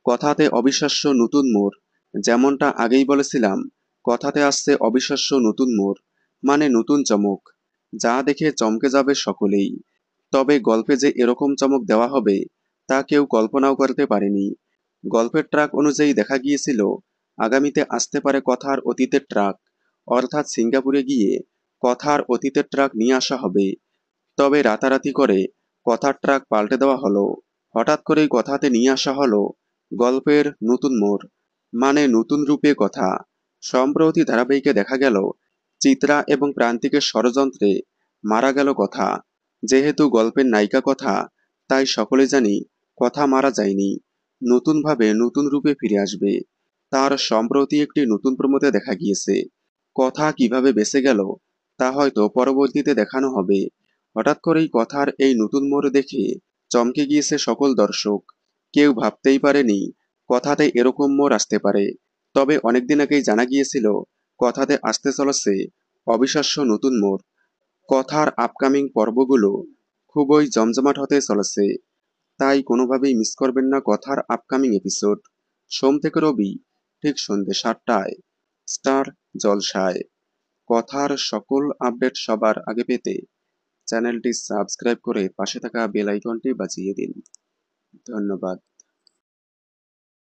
কথাতে অবিশ্বাস্য নতুন মোড়। যেমনটা আগেই বলেছিলাম, কথাতে আসছে অবিশ্বাস্য নতুন মোড়, মানে নতুন চমক, যা দেখে চমকে যাবে সকলেই। তবে গল্পে যে এরকম চমক দেওয়া হবে তা কেউ কল্পনাও করতে পারেনি। গল্পের ট্র্যাক অনুযায়ী দেখা গিয়েছিল আগামীতে আসতে পারে কথার অতীতের ট্রাক, অর্থাৎ সিঙ্গাপুরে গিয়ে কথার অতীতের ট্রাক নিয়ে আসা হবে। তবে রাতারাতি করে কথার ট্রাক পাল্টে দেওয়া হলো। হঠাৎ করেই কথাতে নিয়ে আসা হলো গল্পের নতুন মোড়, মানে নতুন রূপে কথা। সম্প্রতি ধারাবাহিকে দেখা গেল চিত্রা এবং প্রান্তিকের ষড়যন্ত্রে মারা গেল কথা। যেহেতু গল্পের নায়িকা কথা, তাই সকলে জানি কথা মারা যায়নি, নতুনভাবে নতুন রূপে ফিরে আসবে। তার সম্প্রতি একটি নতুন প্রমোতে দেখা গিয়েছে কথা কিভাবে বেঁচে গেল তা হয়তো পরবর্তীতে দেখানো হবে। হঠাৎ করেই কথার এই নতুন মোড় দেখে চমকে গিয়েছে সকল দর্শক। কেউ ভাবতেই পারেনি কথাতে এরকম মোড় আসতে পারে। তবে অনেকদিন আগেই জানা গিয়েছিল কথাতে আসতে চলেছে অবিশ্বাস্য নতুন মোড়। কথার আপকামিং পর্বগুলো খুবই জমজমাট হতে চলেছে, তাই কোনোভাবেই মিস করবেন না কথার আপকামিং এপিসোড। সোম থেকে রবি ঠিক সন্ধ্যে 7টায় স্টার জলসায়। কথার সকল আপডেট সবার আগে পেতে চ্যানেলটি সাবস্ক্রাইব করে পাশে থাকা বেল আইকনটি বাজিয়ে দিন। ধন্যবাদ।